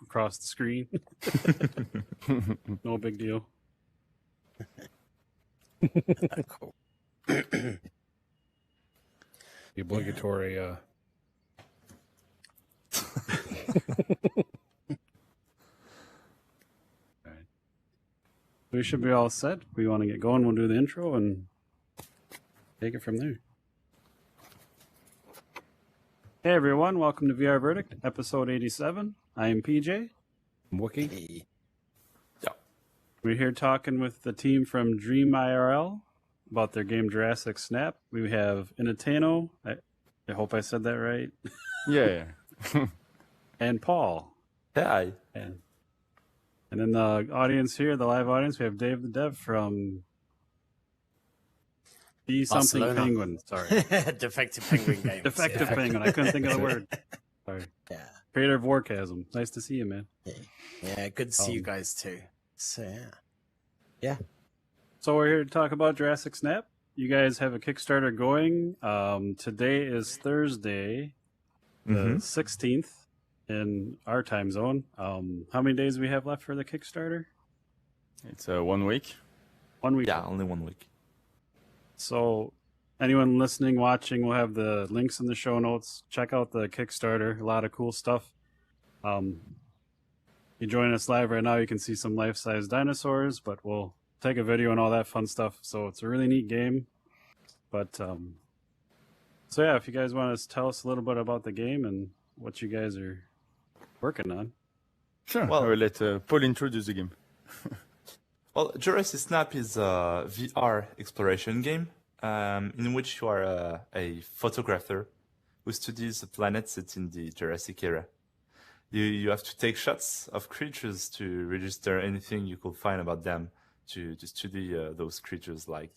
across the screen. No big deal. Cool. The obligatory. Alright. We should be all set. We want to get going. We'll do the intro and take it from there. Hey everyone, welcome to VR Verdict, episode 87. I am PJ. I'm Wookie. Hey. We're here talking with the team from DreamIRL about their game Jurassic Snap. We have Inateno, I hope I said that right, Yeah. and Paul. Hi. And in the audience here, the live audience, we have Dave the Dev from the something Barcelona. Penguin. Sorry. Defective Penguin Games. Defective yeah. Penguin. I couldn't think of the word. Sorry. Yeah. Creator of Warchasm. Nice to see you, man. Yeah, good to see you guys too. So, yeah. So we're here to talk about Jurassic Snap. You guys have a Kickstarter going. Today is Thursday, the 16th in our time zone. How many days do we have left for the Kickstarter? It's 1 week. 1 week. Yeah, only 1 week. So anyone listening, watching, we'll have the links in the show notes. Check out the Kickstarter. A lot of cool stuff. You join us live right now, you can see some life-size dinosaurs, but we'll take a video and all that fun stuff. So it's a really neat game. But so yeah, if you guys want to tell us a little bit about the game and what you guys are working on. Sure. Well- I will let Paul introduce the game. Well, Jurassic Snap is a VR exploration game in which you are a photographer who studies a planet set in the Jurassic era. You have to take shots of creatures to register anything you could find about them to study those creatures like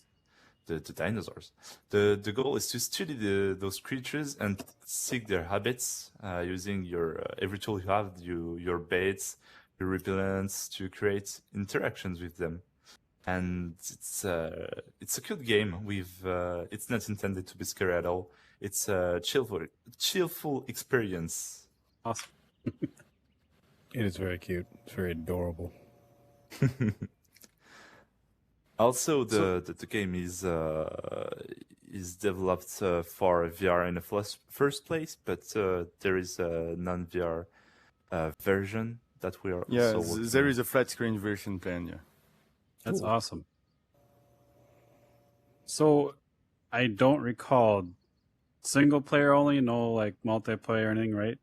the dinosaurs. The goal is to study those creatures and seek their habits using your every tool you have, your baits, your repellents, to create interactions with them. And it's a cute game. It's not intended to be scary at all. It's a cheerful experience. Awesome. It is very cute. It's very adorable. Also, the game is developed for VR in the first place, but there is a non-VR version that we are Yeah, also working there on. is a flat screen version planned, yeah. That's awesome. So I don't recall, single player only, no like multiplayer or anything, right?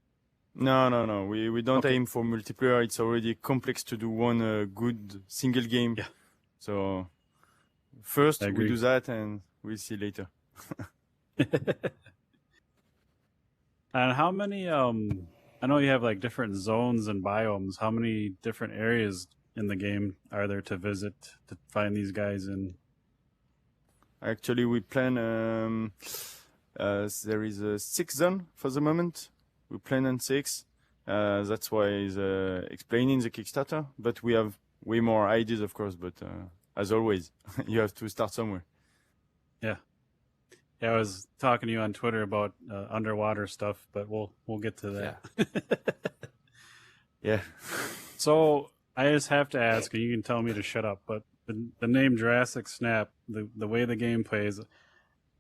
No. We don't Okay. aim for multiplayer. It's already complex to do one good single game. Yeah. So first I we agree. do that and we'll see later. And how many I know you have like different zones and biomes. How many different areas in the game are there to visit to find these guys in? Actually, we plan. There is a 6 zone for the moment. We plan on 6. That's why it's explaining the Kickstarter. But we have way more ideas, of course. But as always, you have to start somewhere. Yeah, I was talking to you on Twitter about underwater stuff, but we'll get to that. Yeah. So I just have to ask, and you can tell me to shut up, but the name Jurassic Snap, the way the game plays,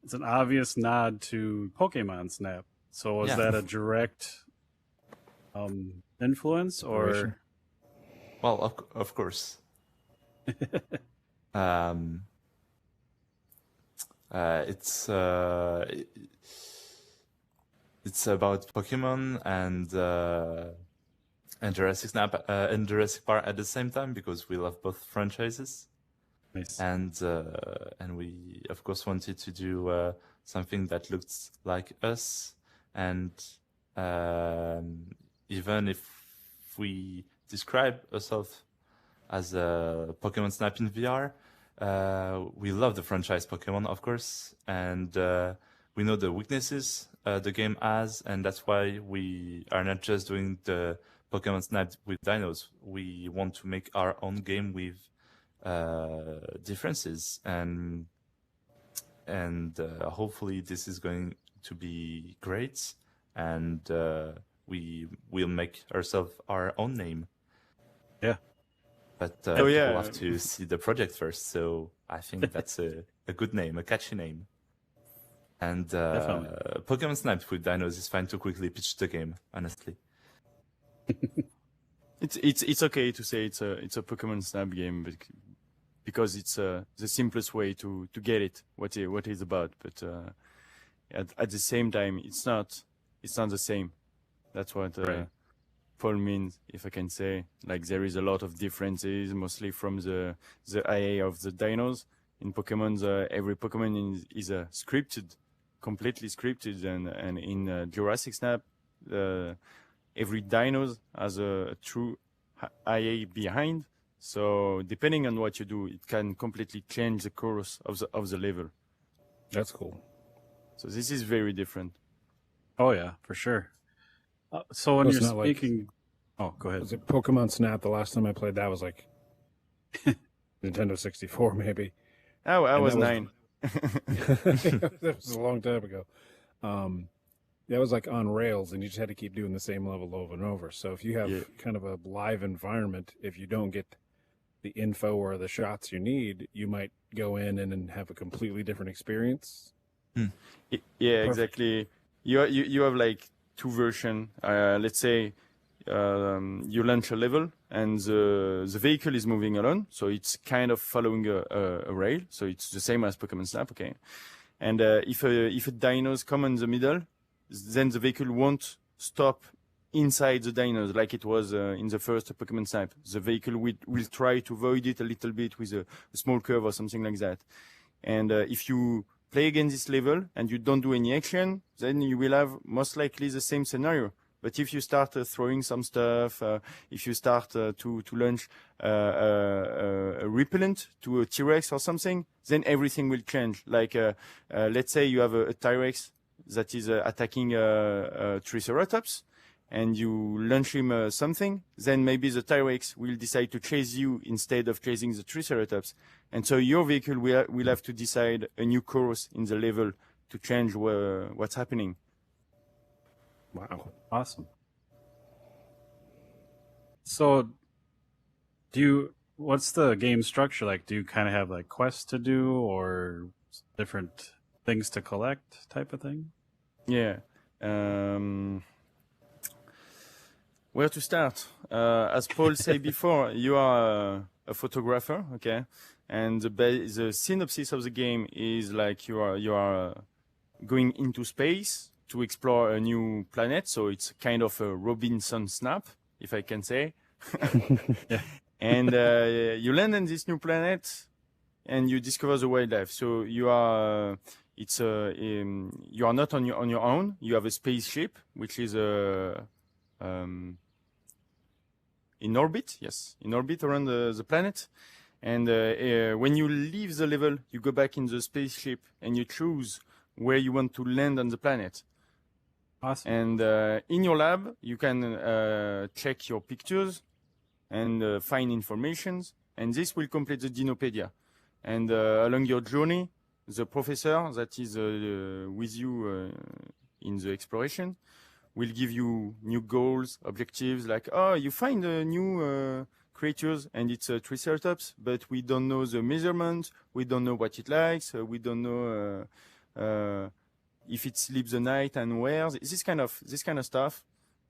it's an obvious nod to Pokemon Snap. So is Yeah. that a direct influence, or Inspiration. Well, of course. It's about Pokemon and Jurassic Snap and Jurassic Park at the same time, because we love both franchises. Nice. And we of course wanted to do something that looked like us, and even if we describe ourselves as a Pokemon Snap in VR, we love the franchise Pokemon, of course, and we know the weaknesses the game has, and that's why we are not just doing the Pokemon Snap with dinos. We want to make our own game with differences, and hopefully this is going to be great, and we will make ourselves our own name. Yeah. But Oh, yeah. people have to see the project first. So I think that's a good name, a catchy name. And Definitely. Pokemon Snap with dinos is fine to quickly pitch the game, honestly. It's okay to say it's a Pokemon Snap game, because it's the simplest way to get it what it's about. But at the same time, it's not the same. That's what Right. Paul means, if I can say. Like, there is a lot of differences, mostly from the IA of the dinos. In Pokemon, every Pokemon is scripted, completely scripted, and in Jurassic Snap, every dinos has a true IA behind. So depending on what you do, it can completely change the course of the level. That's cool. So this is very different. Oh yeah, for sure. So when Well, you're it's not like- speaking, oh, go ahead. Was it Pokemon Snap? The last time I played that was like Nintendo 64, maybe. Oh, I And was that was- 9. That was a long time ago. That was like on rails, and you just had to keep doing the same level over and over. So if you have Yeah. kind of a live environment, if you don't get the info or the shots you need, you might go in and then have a completely different experience. Yeah, Perfect. exactly. You have like two versions. Let's say you launch a level and the vehicle is moving along, so it's kind of following a rail. So it's the same as Pokemon Snap, okay? And if a dinos come in the middle, then the vehicle won't stop inside the dinos like it was in the first Pokemon Snap. The vehicle will try to avoid it a little bit with a small curve or something like that. And if you play against this level and you don't do any action, then you will have most likely the same scenario. But if you start throwing some stuff, if you start to launch a repellent to a T-Rex or something, then everything will change. Like, let's say you have a T-Rex that is attacking a Triceratops, and you launch him something, then maybe the T-Rex will decide to chase you instead of chasing the Triceratops. And so your vehicle will have to decide a new course in the level to change what's happening. Wow. Awesome. So, what's the game structure like? Do you kind of have like quests to do or different things to collect type of thing? Yeah. Where to start? As Paul said before, you are a photographer, okay? And the synopsis of the game is like you are going into space to explore a new planet. So it's kind of a Robinson Snap, if I can say. Yeah. And you land on this new planet, and you discover the wildlife. So you are you are not on your own. You have a spaceship which is in orbit. Yes, in orbit around the planet. And when you leave the level, you go back in the spaceship and you choose where you want to land on the planet. Awesome. And in your lab, you can check your pictures and find informations. And this will complete the Dinopedia. And along your journey, the professor that is with you in the exploration will give you new goals, objectives, like, oh, you find new creatures and it's a Triceratops, but we don't know the measurement, we don't know what it likes, we don't know if it sleeps the night and where, this kind of stuff.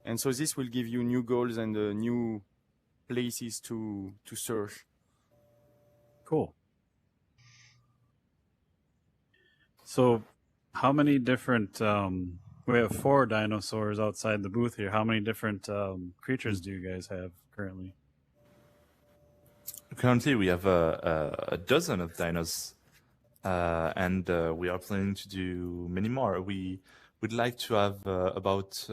And so this will give you new goals and new places to search. Cool. So, how many different? We have 4 dinosaurs outside the booth here. How many different creatures do you guys have currently? Currently, we have a dozen of dinos, and we are planning to do many more. We would like to have about 50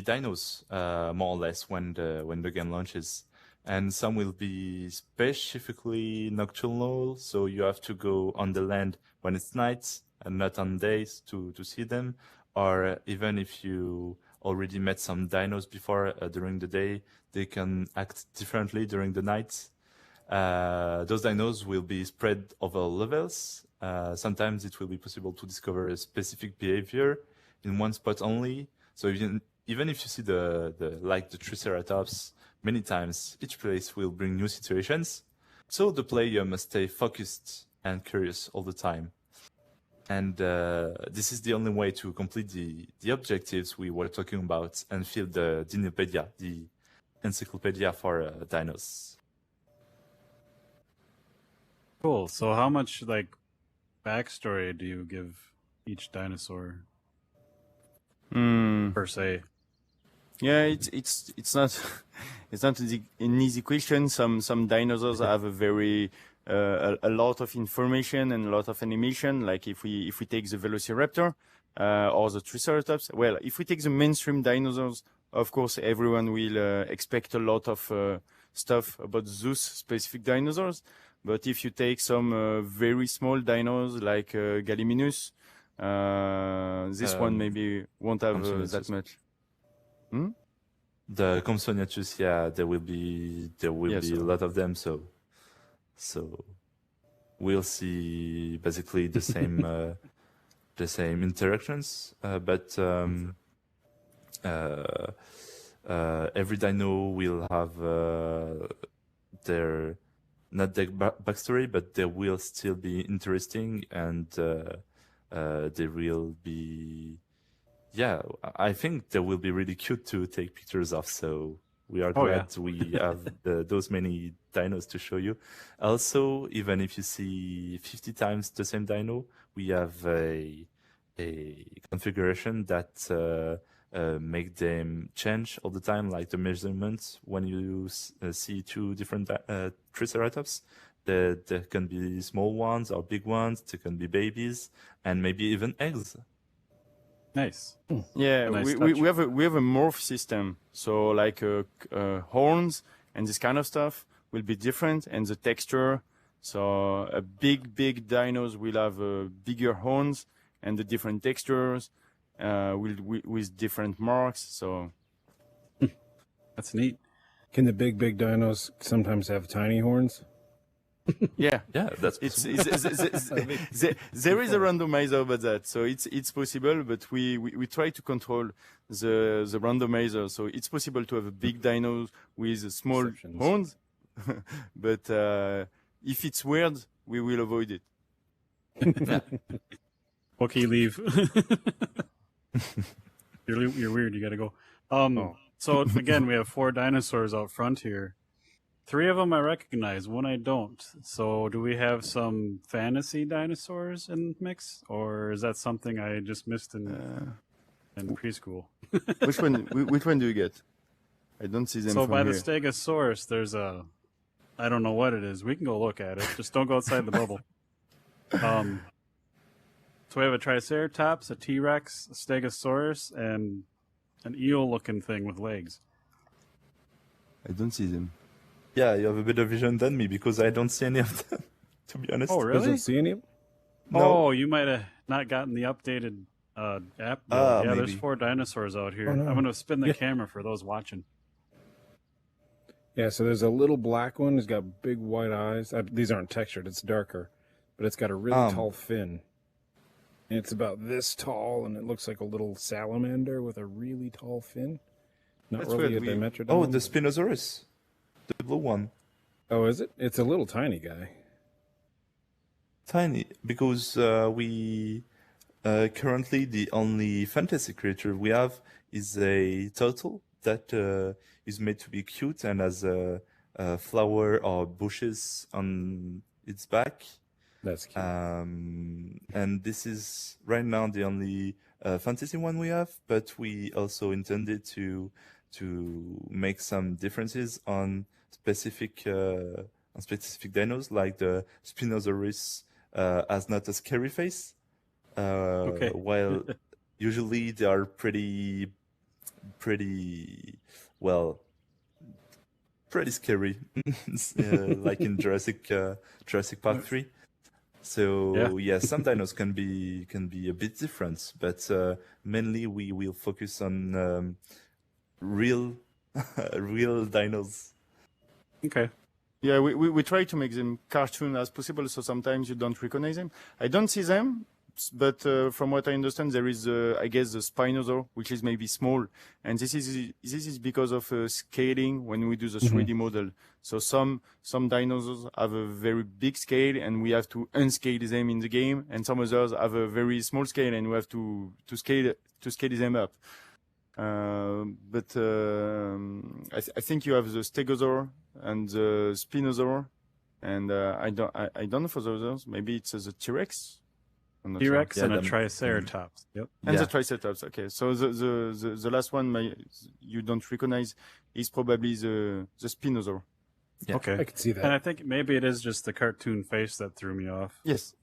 dinos, more or less, when the game launches. And some will be specifically nocturnal, so you have to go on the land when it's night and not on days to see them. Or even if you already met some dinos before during the day, they can act differently during the night. Those dinos will be spread over levels. Sometimes it will be possible to discover a specific behavior in one spot only. So even if you see the Triceratops many times, each place will bring new situations. So the player must stay focused and curious all the time. And this is the only way to complete the objectives we were talking about and fill the Dinopedia, the encyclopedia for dinos. Cool. So how much like backstory do you give each dinosaur per se? Yeah, it's not it's not an easy question. Some dinosaurs have a very a lot of information and a lot of animation. Like if we take the Velociraptor or the Triceratops. Well, if we take the mainstream dinosaurs, of course everyone will expect a lot of stuff about those specific dinosaurs. But if you take some very small dinos like Gallimimus, this one maybe won't have that much. The Compsognathus, yeah, there will be a lot of them. So we'll see basically the same the same interactions, but every dino will have their not their backstory, but they will still be interesting, and they will be. Yeah, I think they will be really cute to take pictures of. So we are glad we have those many dinos to show you. Also, even if you see 50 times the same dino, we have a configuration that make them change all the time, like the measurements. When you see two different Triceratops, there can be small ones or big ones. There can be babies and maybe even eggs. Nice. Yeah, Nice we have a morph system. So like horns and this kind of stuff will be different, and the texture. So a big dinos will have bigger horns and the different textures with different marks. So that's neat. Can the big dinos sometimes have tiny horns? Yeah, that's there is a randomizer about that, so it's possible, but we try to control the randomizer, so it's possible to have a big dino with small horns, but if it's weird, we will avoid it. Okay, leave. You're weird. You gotta go. So again, we have 4 dinosaurs out front here. 3 of them I recognize, 1 I don't. So do we have some fantasy dinosaurs in the mix, or is that something I just missed in preschool? Which one do you get? I don't see them. So from by here. the Stegosaurus, there's a, I don't know what it is. We can go look at it. Just don't go outside the bubble. So we have a Triceratops, a T-Rex, a Stegosaurus, and an eel-looking thing with legs. I don't see them. Yeah, you have a better vision than me because I don't see any of them, to be honest. Oh, really? Doesn't see any? No. Oh, you might have not gotten the updated app. Yeah, maybe. there's 4 dinosaurs out here. Oh, no. I'm going to spin the camera for those watching. Yeah, so there's a little black one. He's got big white eyes. These aren't textured. It's darker. But it's got a really tall fin. And it's about this tall, and it looks like a little salamander with a really tall fin. Not That's really a weird. Dimetrodon. Oh, the Spinosaurus, the blue one. Oh, is it? It's a little tiny guy. Tiny, because we currently the only fantasy creature we have is a turtle that is made to be cute and has a flower or bushes on its back. That's cute. And this is right now the only fantasy one we have, but we also intended to make some differences on specific dinos, like the Spinosaurus has not a scary face, while usually they are pretty scary, like in Jurassic Park 3. So yeah, some dinos can be a bit different, but mainly we will focus on real dinos. Okay. Yeah, we try to make them cartoon as possible, so sometimes you don't recognize them. I don't see them, but from what I understand, there is, I guess, the Spinosaur, which is maybe small, and this is because of scaling when we do the 3D model. So some dinosaurs have a very big scale, and we have to unscale them in the game, and some others have a very small scale, and we have to scale them up. But I think you have the Stegosaur and the Spinosaur, and I don't know for the others. Maybe it's the T-Rex. I'm not T-Rex sure. and a Triceratops. Yep. And Yeah. the Triceratops. Okay, so the last one you don't recognize is probably the Spinosaur. Yeah. Okay. I could see And that. I think maybe it is just the cartoon face that threw me off. Yes.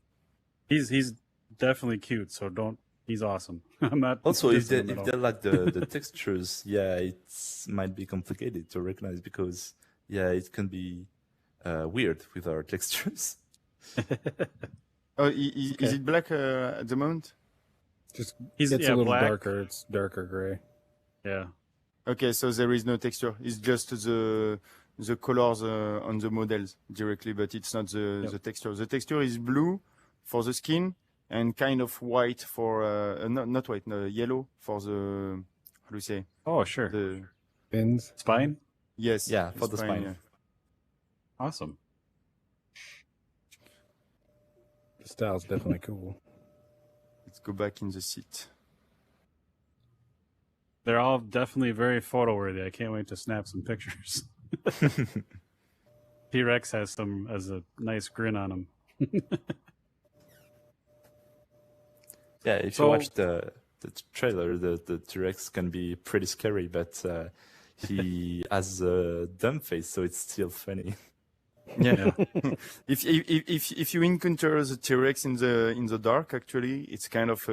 He's definitely cute, so don't. He's awesome. I'm not. Also, if dissing him at all. they like the textures, yeah, it might be complicated to recognize because yeah, it can be weird with our textures. Oh, is it black at the moment? Just He's it's yeah, a little black. darker. It's darker gray. Yeah. Okay, so there is no texture. It's just the colors on the models directly, but it's not the texture. The texture is blue for the skin and kind of white for not white, no, yellow for the how do you say Oh, sure. the Fins. Spine. yes Yeah, for the spine. yeah. Awesome. The style's definitely cool. Let's go back in the seat. They're all definitely very photo worthy. I can't wait to snap some pictures. T-Rex has a nice grin on him. Yeah, if So- you watch the trailer, the T-Rex can be pretty scary, but he has a dumb face, so it's still funny. Yeah. if you encounter the T-Rex in the dark, actually, it's kind of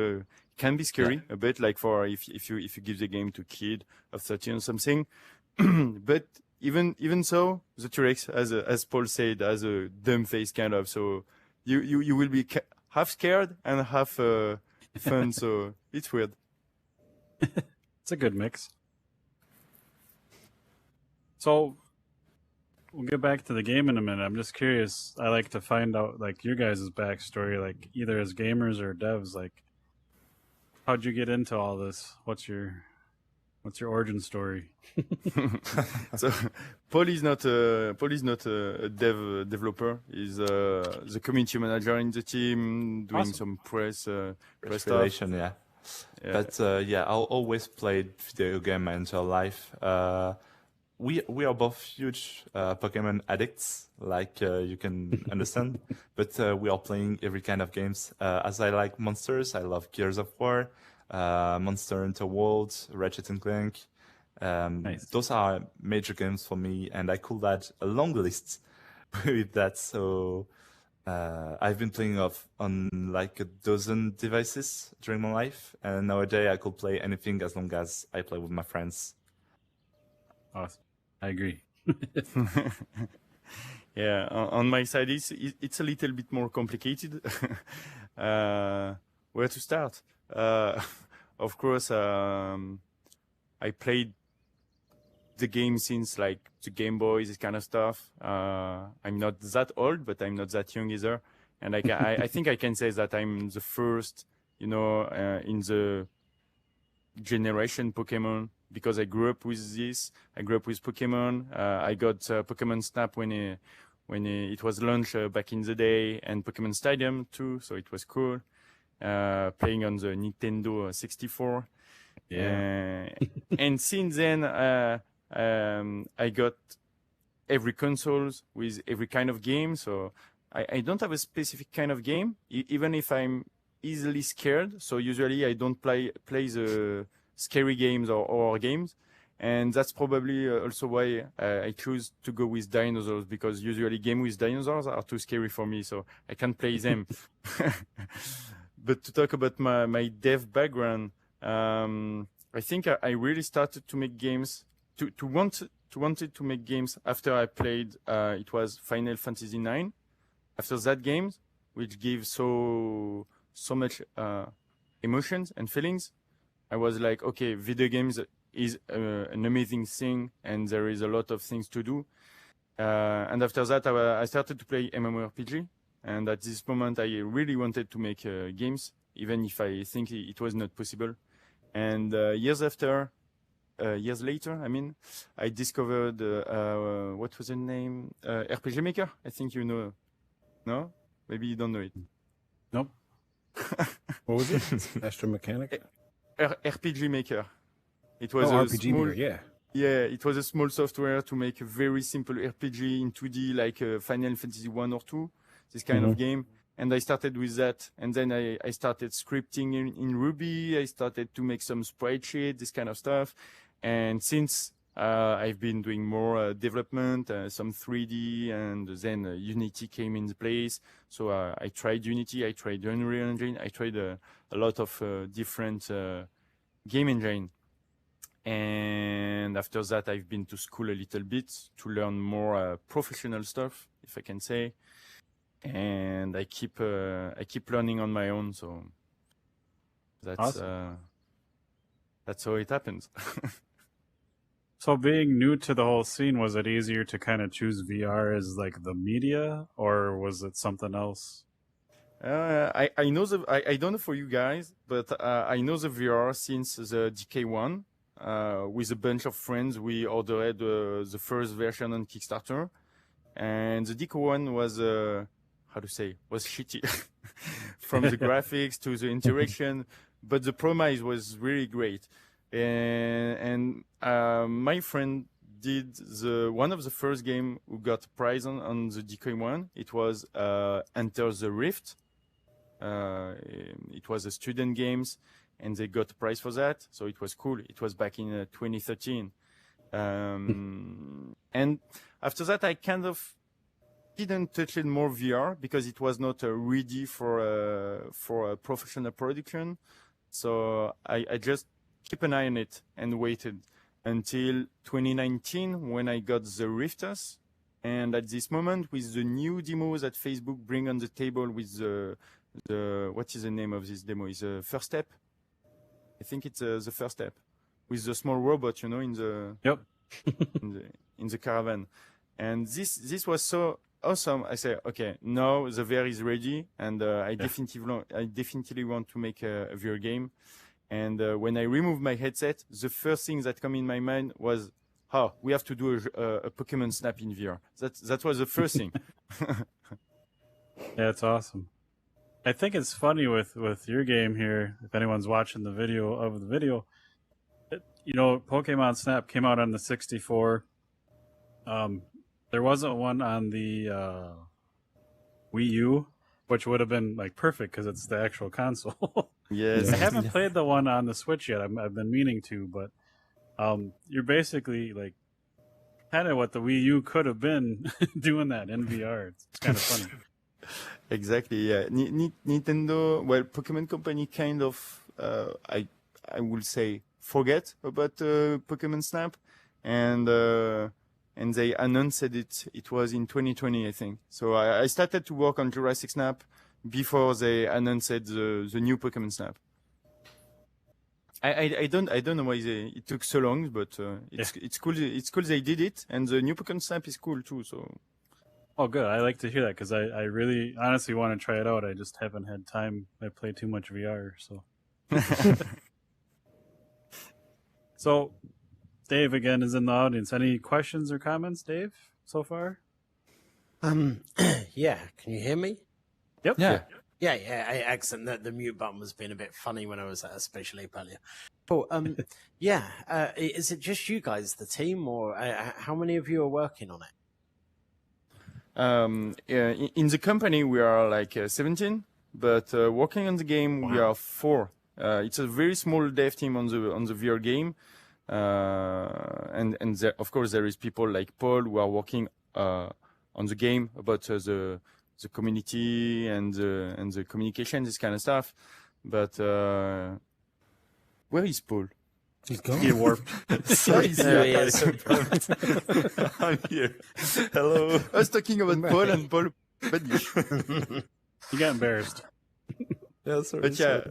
can be scary a bit, like for if you give the game to kid of 13 or something. But even so, the T-Rex, as Paul said, has a dumb face kind of. So you will be half scared and half fun. So it's weird. It's a good mix. So we'll get back to the game in a minute. I'm just curious. I like to find out like your guys' backstory, like either as gamers or devs. Like, how'd you get into all this? What's your origin story? So Paul is not a developer. He's the community manager in the team, doing Awesome. some press stuff. Relation, yeah. Yeah. But yeah, I always played video game my entire life. We are both huge Pokemon addicts, like you can understand. But we are playing every kind of games. As I like monsters, I love Gears of War, Monster Hunter World, Ratchet and Clank. Nice. Those are major games for me, and I could add a long list with that. So I've been playing on like a dozen devices during my life, and nowadays I could play anything as long as I play with my friends. Awesome. I agree. Yeah, on my side, it's a little bit more complicated. Where to start? Of course, I played the game since like the Game Boy, this kind of stuff. I'm not that old, but I'm not that young either. And I think I can say that I'm the first, in the generation Pokemon, because I grew up with this. I grew up with Pokemon. I got Pokemon Snap when it was launched back in the day, and Pokemon Stadium too. So it was cool. Playing on the Nintendo 64. Yeah. And since then, I got every consoles with every kind of game. So I don't have a specific kind of game, even if I'm easily scared. So usually I don't play the scary games or horror games. And that's probably also why I choose to go with dinosaurs, because usually games with dinosaurs are too scary for me, so I can't play them. But to talk about my dev background, I think I really started to make games, wanted to make games after I played, it was Final Fantasy IX. After that game, which gives so much emotions and feelings, I was like, okay, video games is an amazing thing, and there is a lot of things to do. And after that, I started to play MMORPG. And at this moment, I really wanted to make games even if I think it was not possible. And years later, I mean, I discovered what was the name? RPG Maker. I think you know. No, maybe you don't know it. Nope. What was it? Astro Mechanic? RPG Maker. It was RPG Maker, yeah. Yeah, it was a small software to make a very simple RPG in 2D, like Final Fantasy 1 or 2, this kind of game. And I started with that. And then I started scripting in Ruby. I started to make some sprite sheet, this kind of stuff. And since I've been doing more development, some 3D, and then Unity came into place. So I tried Unity, I tried Unreal Engine, I tried a lot of different game engine. And after that, I've been to school a little bit to learn more professional stuff, if I can say. And I keep learning on my own. So that's awesome. That's how it happens. So being new to the whole scene, was it easier to kind of choose VR as like the media, or was it something else? I know I don't know for you guys, but I know the VR since the DK1. With a bunch of friends, we ordered the first version on Kickstarter, and the DK1 was was shitty from the graphics to the interaction, but the promise was really great. And my friend did one of the first game who got prize on the DK1. It was Enter the Rift. It was a student games, and they got a prize for that. So it was cool. It was back in 2013. And after that, I kind of didn't touch it more VR because it was not ready for a professional production. So I just keep an eye on it and waited until 2019 when I got the Rifters. And at this moment, with the new demos that Facebook bring on the table with the what is the name of this demo? Is the first step? I think it's the first step with the small robot, in the in the caravan. And this was so awesome. I say, okay, now the VR is ready, and I definitely want to make a VR game. And when I removed my headset, the first thing that came in my mind was, we have to do a Pokemon Snap in VR. That was the first thing. Yeah, it's awesome. I think it's funny with your game here, if anyone's watching the video, Pokemon Snap came out on the 64. There wasn't one on the Wii U, which would have been like perfect because it's the actual console. Yes. I haven't played the one on the Switch yet. I've been meaning to, but you're basically like kind of what the Wii U could have been doing that in VR. It's kind of funny. Exactly. Yeah. Nintendo, Pokemon Company kind of, I will say, forget about Pokemon Snap, and they announced it. It was in 2020, I think. So I started to work on Jurassic Snap before they announced the new Pokemon Snap. I don't know why it took so long, but it's cool. It's cool they did it, and the new Pokemon Snap is cool too. So. Oh, good. I like to hear that because I really honestly want to try it out. I just haven't had time. I play too much VR, so. So, Dave again is in the audience. Any questions or comments, Dave, so far? Yeah. Can you hear me? Yep. Yeah. Yeah. Excellent. The mute button was being a bit funny when I was at a special ape earlier. Cool. Yeah. Is it just you guys, the team, or how many of you are working on it? In the company we are like 17, but working on the game we are 4. It's a very small dev team on the VR game, and there, of course there is people like Paul who are working on the game about the community and the communication, this kind of stuff. But where is Paul? He's gone. He warped. Sorry, There he is. I'm here. Hello. I was talking about Paul, and Paul vanished. You got embarrassed. Yeah, sorry. But yeah,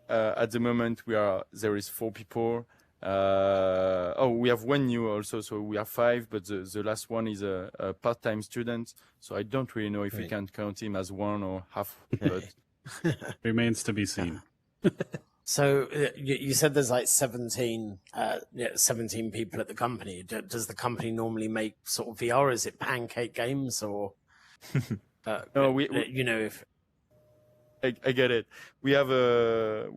at the moment there is 4 people. We have one new also, so we are 5. But the last one is a part-time student, so I don't really know if we can count him as one or half. But Remains to be seen. So you said there's like 17 people at the company. Does the company normally make sort of VR? Is it pancake games or? No, if I get it. We have the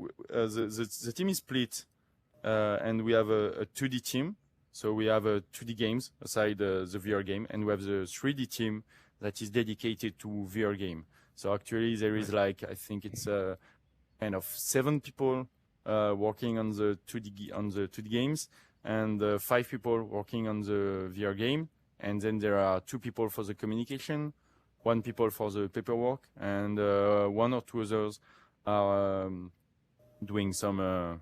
team is split, and we have a 2D team. So we have 2D games aside the VR game, and we have the 3D team that is dedicated to VR game. So actually, there is like I think it's kind of 7 people working on the 2D games, and 5 people working on the VR game, and then there are 2 people for the communication, 1 people for the paperwork, and 1 or 2 others are doing some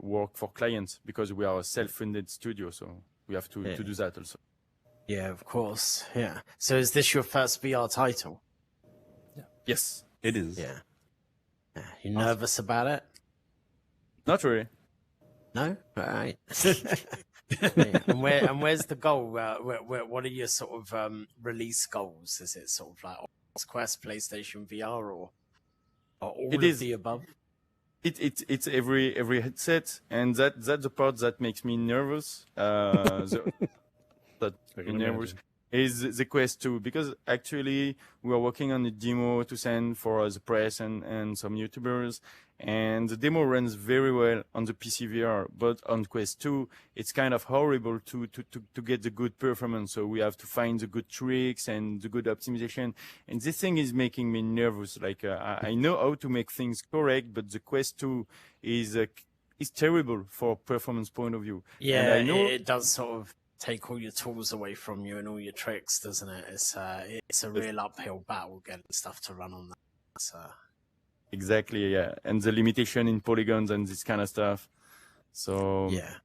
work for clients because we are a self-funded studio, so we have to do that also. Yeah, of course. Yeah. So is this your first VR title? Yes, It is. Yeah. You nervous about it? not really. No? All right. Yeah. And where's the goal? What are your sort of release goals? Is it sort of like Oculus Quest, PlayStation VR, or all It of is. the above? It's every headset, and that's the part that makes me nervous. That I me can nervous imagine. is the Quest 2, because actually we are working on a demo to send for the press and some YouTubers, and the demo runs very well on the PC VR, but on Quest 2 it's kind of horrible to get the good performance. So we have to find the good tricks and the good optimization, and this thing is making me nervous. Like I know how to make things correct, but the Quest 2 is terrible for performance point of view. Yeah, and I know it does sort of take all your tools away from you and all your tricks, doesn't it? It's a real uphill battle getting stuff to run on that. So. exactly, yeah, and the limitation in polygons and this kind of stuff. So Yeah.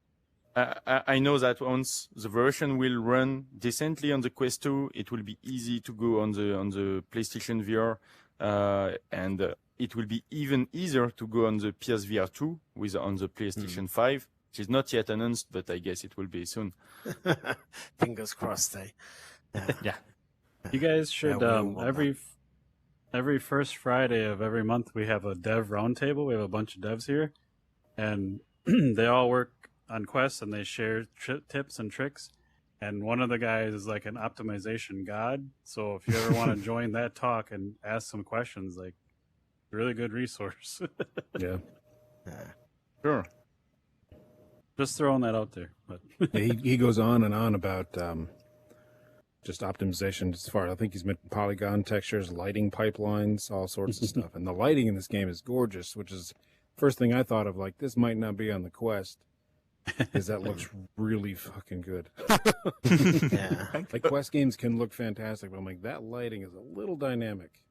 I know that once the version will run decently on the Quest 2, it will be easy to go on the PlayStation VR, and it will be even easier to go on the PSVR 2 on the PlayStation 5, which is not yet announced, but I guess it will be soon. Fingers crossed, eh? Yeah. You guys should we all want every first Friday of every month we have a dev roundtable. We have a bunch of devs here, and they all work on Quest and they share tips and tricks. And one of the guys is like an optimization god. So if you ever want to join that talk and ask some questions, like really good resource. Yeah. Sure. Just throwing that out there. But Yeah, he goes on and on about just optimization as far. I think he's meant polygon textures, lighting pipelines, all sorts of stuff. And the lighting in this game is gorgeous, which is first thing I thought of. Like, this might not be on the Quest, because that looks really fucking good. Yeah. Like, Quest games can look fantastic, but I'm like, that lighting is a little dynamic.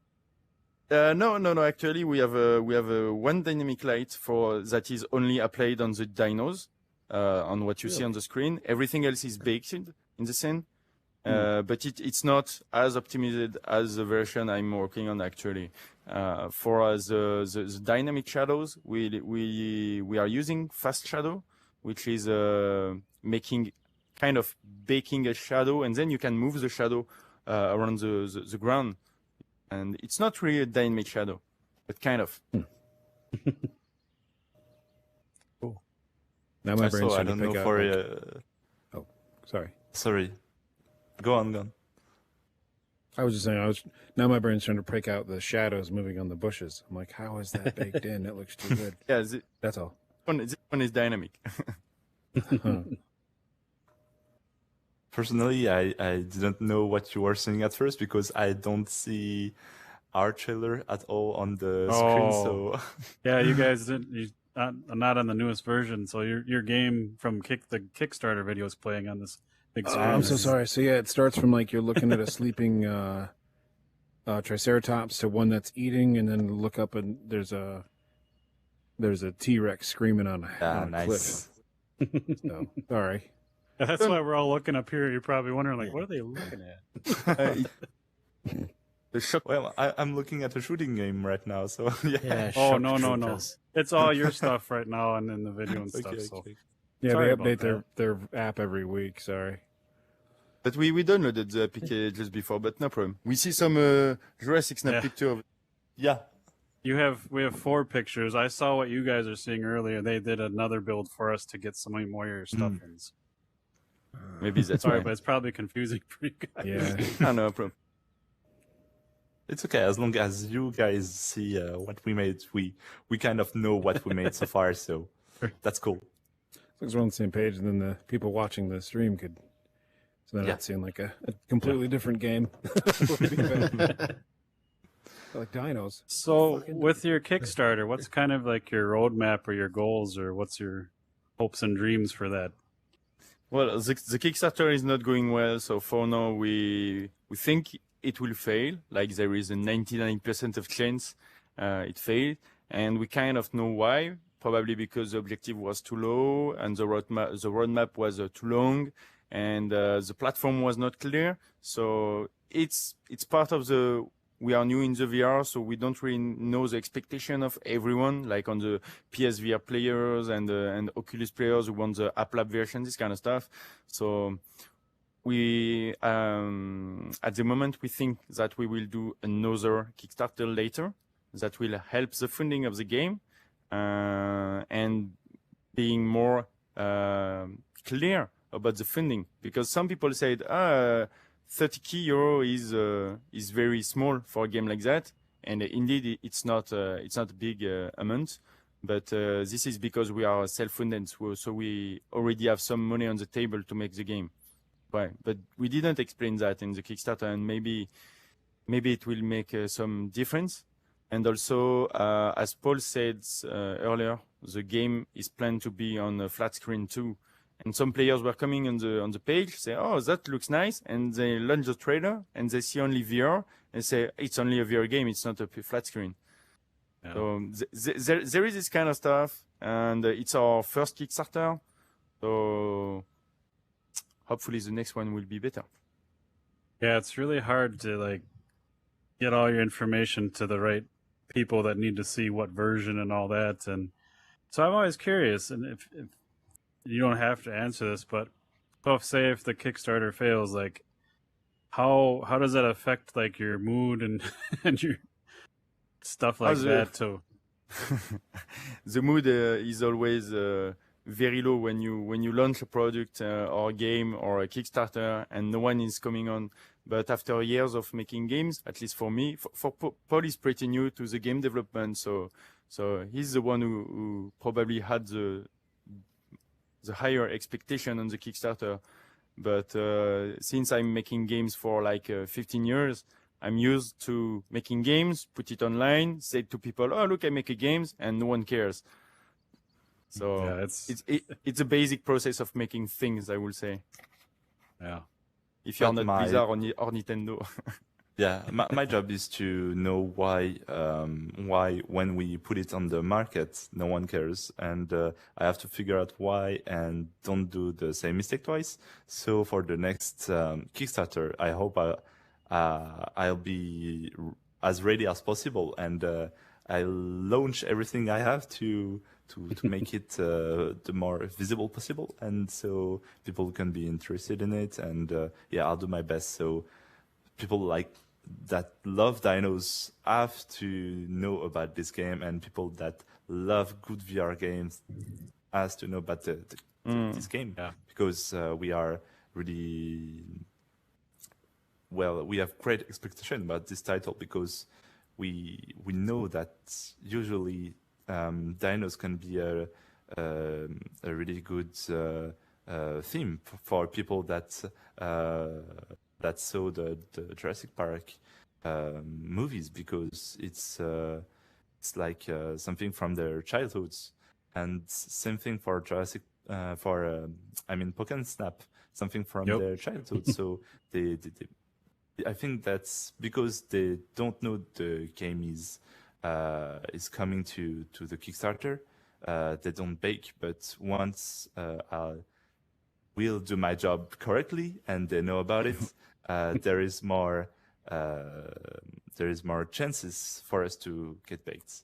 No. Actually, we have a one dynamic light for that is only applied on the dinos, on what you see on the screen. Everything else is baked in the scene, but it's not as optimized as the version I'm working on actually. For the dynamic shadows, we are using fast shadow, which is making kind of baking a shadow, and then you can move the shadow around the ground. And it's not really a dynamic shadow, but kind of. Cool. Now my brain's I trying don't to know pick for. out. Oh, sorry. Sorry. Go on. I was just saying. Now my brain's trying to pick out the shadows moving on the bushes. I'm like, how is that baked in? It looks too good. Yeah, That's all. this one is dynamic. Huh. Personally, I didn't know what you were saying at first because I don't see our trailer at all on the screen. So yeah, you guys didn't. Not on the newest version, so your game from the Kickstarter video is playing on this big screen. I'm so sorry. So yeah, it starts from like you're looking at a sleeping Triceratops to one that's eating, and then look up and there's a T-Rex screaming on a nice. cliff. So sorry. That's why we're all looking up here. You're probably wondering, like, what are they looking at? The shock. Well, I'm looking at a shooting game right now, so yeah. Yeah. Oh, shock no. troopers. It's all your stuff right now and in the video and stuff. So Yeah, Sorry they about update their app every week. Sorry. But we downloaded the APK just before, but no problem. We see some Jurassic Snap Yeah. picture of Yeah. we have 4 pictures. I saw what you guys are seeing earlier. They did another build for us to get some more of your stuff in. Maybe that's Sorry, why. but it's probably confusing for you guys. Yeah. No problem. It's okay as long as you guys see what we made. We kind of know what we made so far, so that's cool. As long as we're on the same page, and then the people watching the stream could, so they're not seeing like a completely different game. Like dinos. So, with your Kickstarter, what's kind of like your roadmap or your goals, or what's your hopes and dreams for that? Well, the Kickstarter is not going well, so for now we think it will fail. Like there is a 99% of chance it failed, and we kind of know why. Probably because the objective was too low, and the roadmap was too long, and the platform was not clear. So it's part of the. We are new in the VR, so we don't really know the expectation of everyone, like on the PSVR players and Oculus players who want the App Lab version, this kind of stuff. So we, at the moment, we think that we will do another Kickstarter later that will help the funding of the game and being more clear about the funding. Because some people said, 30k euro is very small for a game like that, and indeed it's not a big amount, but this is because we are self-funded, so we already have some money on the table to make the game. But we didn't explain that in the Kickstarter, and maybe it will make some difference. And also, as Paul said earlier, the game is planned to be on a flat screen too. And some players were coming on the page, say, "Oh, that looks nice," and they launch the trailer and they see only VR and say, "It's only a VR game; it's not a flat screen." Yeah. So there is this kind of stuff, and it's our first Kickstarter. So hopefully the next one will be better. Yeah, it's really hard to like get all your information to the right people that need to see what version and all that, and so I'm always curious, and if you don't have to answer this, but if the Kickstarter fails, like how does that affect like your mood and and your stuff like that too? The mood is always very low when you launch a product or a game or a Kickstarter and no one is coming on. But after years of making games, at least for me, for Paul is pretty new to the game development, so he's the one who probably had the higher expectation on the Kickstarter. But since I'm making games for like 15 years, I'm used to making games, put it online, say to people, "Oh, look, I make a games," and no one cares. So yeah, it's a basic process of making things, I will say. Yeah. If you're not Blizzard or Nintendo. Yeah, my job is to know why when we put it on the market, no one cares, and I have to figure out why and don't do the same mistake twice. So for the next Kickstarter, I hope I'll be as ready as possible, and I'll launch everything I have to make it the more visible possible, and so people can be interested in it, and yeah, I'll do my best so people like that love dinos have to know about this game, and people that love good VR games has to know about this game. Yeah. Because we are really we have great expectation about this title, because we know that usually dinos can be a really good theme for people that saw the Jurassic Park movies, because it's like something from their childhoods, and same thing for Jurassic Pokemon Snap, something from their childhood. So they I think that's because they don't know the game is coming to the Kickstarter. They don't bake, but once will do my job correctly and they know about it, there is more chances for us to get baked.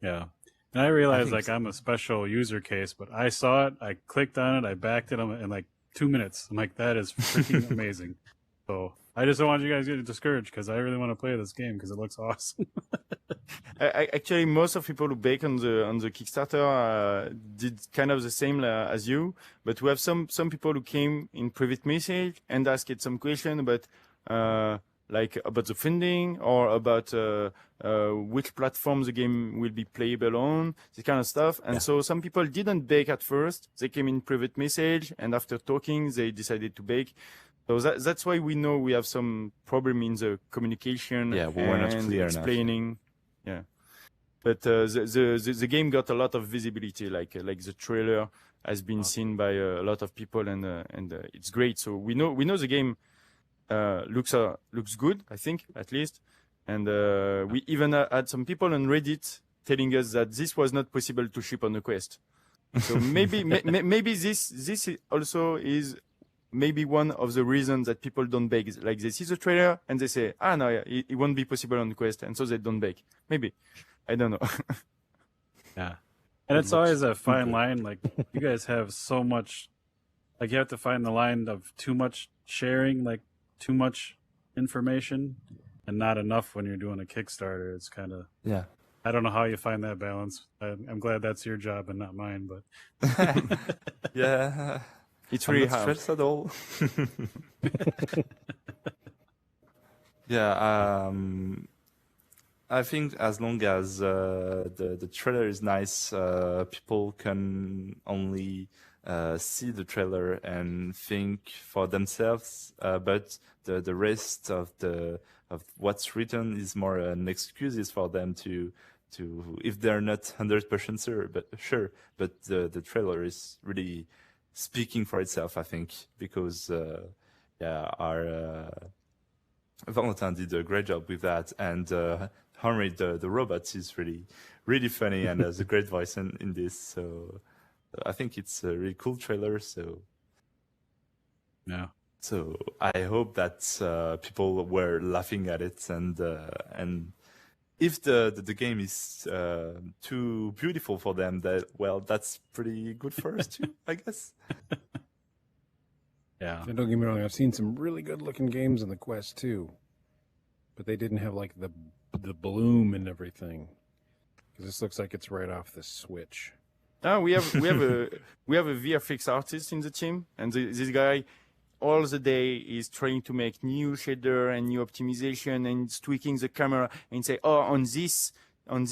Yeah. And I realized I'm a special user case, but I saw it, I clicked on it, I backed it in like 2 minutes. I'm like, that is freaking amazing. So I just don't want you guys to get discouraged because I really want to play this game because it looks awesome. Actually, most of people who bake on the Kickstarter did kind of the same as you, but we have some people who came in private message and asked some question about like about the funding or about which platform the game will be playable on, this kind of stuff. And so some people didn't bake at first. They came in private message, and after talking, they decided to bake. So that's why we know we have some problem in the communication Yeah, we were not and clear enough. explaining. Yeah, but the game got a lot of visibility. Like the trailer has been seen by a lot of people, and it's great. So we know the game looks good. I think at least, and we even had some people on Reddit telling us that this was not possible to ship on the Quest. So maybe maybe this also is. Maybe one of the reasons that people don't bake is like they see the trailer and they say, no, yeah, it won't be possible on the Quest, and so they don't bake. Maybe. I don't know. Yeah. And it's always a fine line. Like, you guys have so much, like, you have to find the line of too much sharing, like, too much information, and not enough when you're doing a Kickstarter. It's kind of, Yeah. I don't know how you find that balance. I'm glad that's your job and not mine, but. Yeah. It's I'm really not hard. stressed at all. Yeah, I think as long as the trailer is nice, people can only see the trailer and think for themselves. But the rest of what's written is more an excuse for them to if they're not 100% sure. But the trailer is really speaking for itself, I think, because our Valentin did a great job with that, and Henry the robot is really funny and has a great voice in this. So I think it's a really cool trailer. So I hope that people were laughing at it, and if the game is too beautiful for them, that's pretty good for us too, I guess. Yeah. And don't get me wrong, I've seen some really good looking games on the Quest too, but they didn't have like the bloom and everything. Because this looks like it's right off the Switch. We have a VFX artist in the team, and this guy all the day is trying to make new shader and new optimization and tweaking the camera and say, on this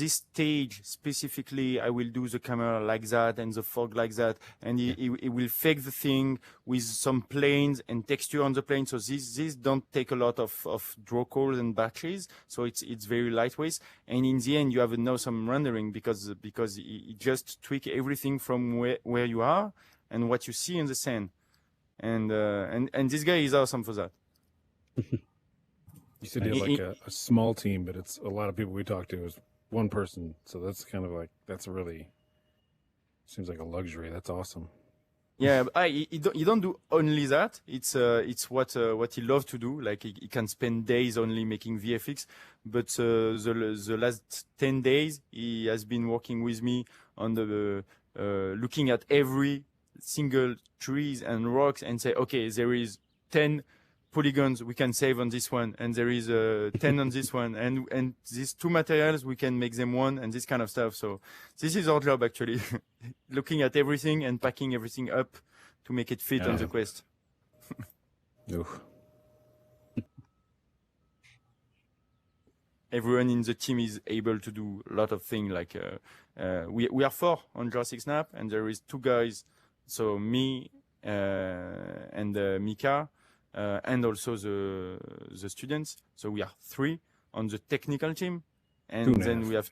stage specifically, I will do the camera like that and the fog like that, and he will fake the thing with some planes and texture on the plane. So these don't take a lot of draw calls and batteries, so it's very lightweight. And in the end, you have now some rendering because he just tweak everything from where you are and what you see in the scene. And this guy is awesome for that. You said you had like a small team, but it's a lot of people we talk to is one person. So that's kind of like, that's really, seems like a luxury. That's awesome. Yeah, you don't do only that. It's what he loves to do. Like he can spend days only making VFX, but the last 10 days he has been working with me on the looking at every single trees and rocks and say, okay, there is 10 polygons we can save on this one, and there is 10 on this one, and these two materials we can make them one, and this kind of stuff. So this is our job actually, looking at everything and packing everything up to make it fit on the Quest. Everyone in the team is able to do a lot of things. Like we are 4 on Jurassic Snap, and there is 2 guys. So me and Mika, and also the students. So we are 3 on the technical team, and then we have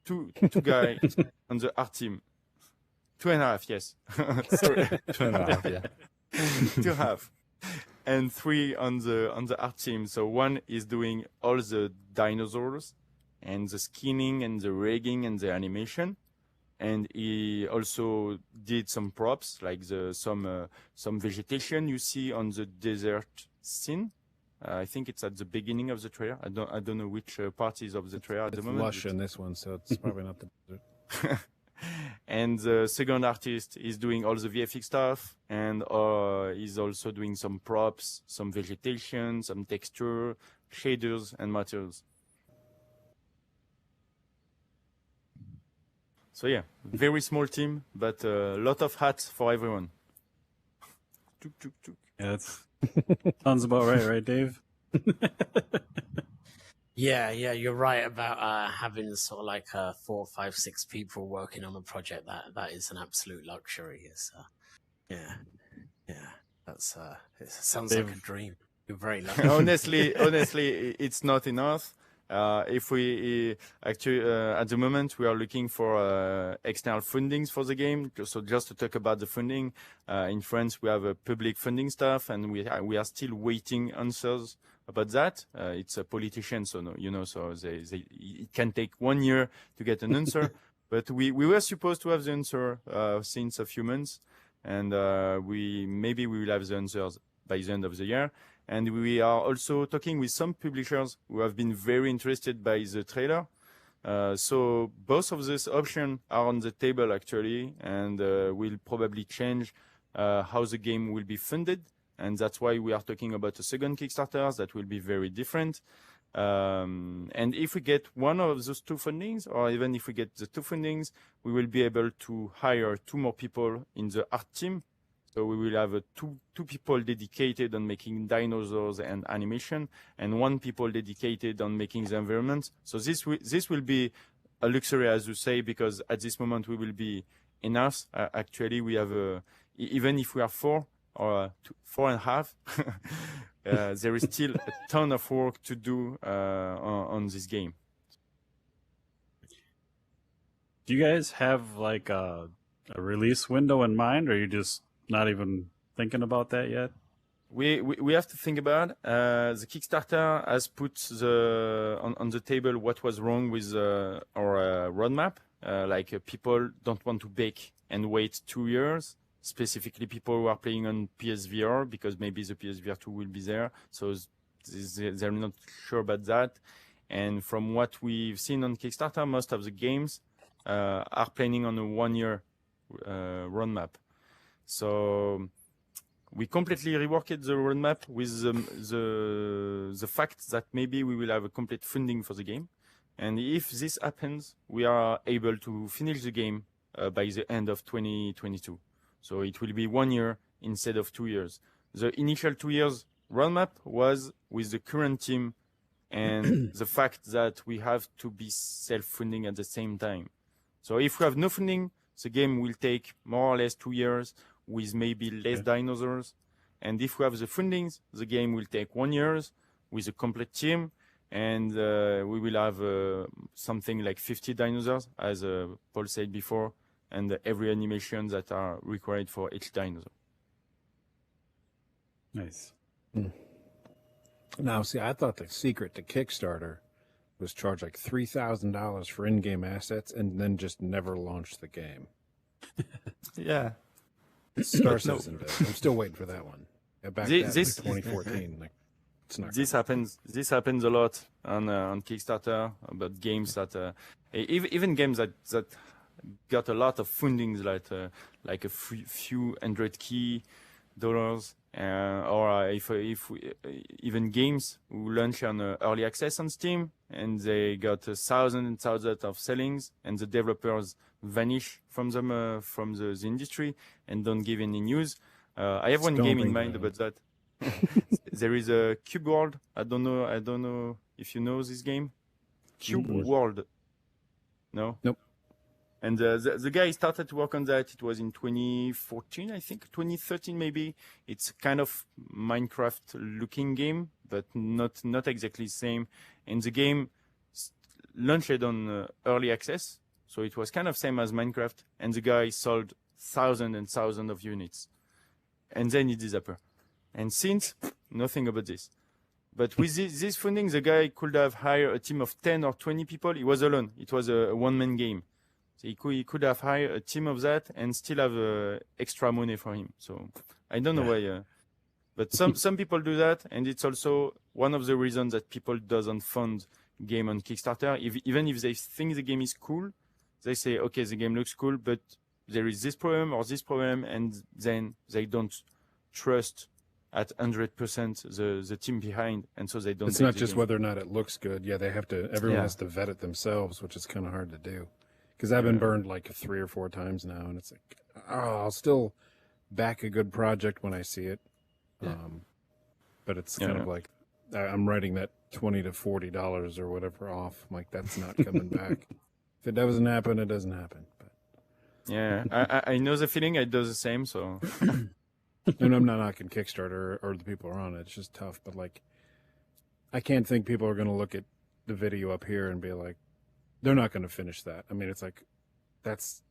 two guys on the art team. 2.5, yes. Sorry. 2.5, yeah. 2.5. And 3 on the art team. So 1 is doing all the dinosaurs and the skinning and the rigging and the animation. And he also did some props, like some vegetation you see on the desert scene. I think it's at the beginning of the trailer. I don't know which part is of the trailer at the moment. It's lush in this one, so it's probably not the desert. and the second artist is doing all the VFX stuff, and is also doing some props, some vegetation, some texture, shaders, and materials. So yeah, very small team, but a lot of hats for everyone. Yeah, that's sounds about right, Dave? Yeah, you're right about having sort of like 4, 5, 6 people working on a project. That is an absolute luxury. It's, yeah, that's it sounds like a dream. You're very lucky. honestly, it's not enough. If we actually at the moment we are looking for external fundings for the game. So just to talk about the funding, in France we have a public funding stuff, and we are still waiting answers about that. It's a politician, so so it can take 1 year to get an answer. But we were supposed to have the answer since a few months, and we will have the answers by the end of the year. And we are also talking with some publishers who have been very interested by the trailer. So both of these options are on the table actually, and will probably change how the game will be funded. And that's why we are talking about a second Kickstarter that will be very different. And if we get one of those 2 fundings, or even if we get the 2 fundings, we will be able to hire 2 more people in the art team. So we will have two people dedicated on making dinosaurs and animation, and 1 people dedicated on making the environment. So this will be a luxury, as you say, because at this moment we will be enough. Actually, we have even if we are 4 or 4.5, there is still a ton of work to do on this game. Do you guys have like a release window in mind, or are you just not even thinking about that yet? We have to think about the Kickstarter has put on the table what was wrong with our roadmap. People don't want to bake and wait 2 years. Specifically, people who are playing on PSVR, because maybe the PSVR 2 will be there. So they're not sure about that. And from what we've seen on Kickstarter, most of the games are planning on a 1 year roadmap. So we completely reworked the roadmap with the fact that maybe we will have a complete funding for the game. And if this happens, we are able to finish the game by the end of 2022. So it will be 1 year instead of 2 years. The initial 2 years roadmap was with the current team and the fact that we have to be self-funding at the same time. So if we have no funding, the game will take more or less 2 years with maybe less dinosaurs. And if we have the fundings, the game will take 1 year with a complete team. And we will have something like 50 dinosaurs, as Paul said before, and every animation that are required for each dinosaur. Nice. Now, see, I thought the secret to Kickstarter was charge like $3,000 for in-game assets and then just never launch the game. Yeah. Star Citizen does. I'm still waiting for that one. Back in 2014. Like, it's not this happens a lot on Kickstarter about games that even games that got a lot of fundings, like a few $100K, or if even games who launch on early access on Steam and they got thousands and thousands of sellings, and the developers vanish from them from the industry and don't give any news. I have one game in mind about that. There is a Cuban World. I don't know if you know this game. Cuban World. No. Nope. And the guy started to work on that. It was in 2014, I think, 2013 maybe. It's kind of Minecraft-looking game, but not exactly the same. And the game launched on early access, so it was kind of same as Minecraft. And the guy sold thousands and thousands of units, and then it disappeared. And since, nothing about this. But with this funding, the guy could have hired a team of 10 or 20 people. He was alone. It was a one-man game. So he could have hired a team of that and still have extra money for him. So I don't know why. But some people do that, and it's also one of the reasons that people doesn't fund game on Kickstarter. Even if they think the game is cool, they say, okay, the game looks cool, but there is this problem or this problem, and then they don't trust at 100% the team behind, and so they don't. It's not just whether or not it looks good. Yeah, they have to. Everyone has to vet it themselves, which is kind of hard to do. Because I've been burned like 3 or 4 times now, and it's like, oh, I'll still back a good project when I see it. Yeah. But it's kind of like I'm writing that $20 to $40 or whatever off. I'm like, that's not coming back. If it doesn't happen, it doesn't happen. But yeah, I know the feeling. I do the same. So, and I'm not knocking Kickstarter or the people who are on it. It's just tough. But like, I can't think people are going to look at the video up here and be like, they're not going to finish that. I mean, it's like, that's.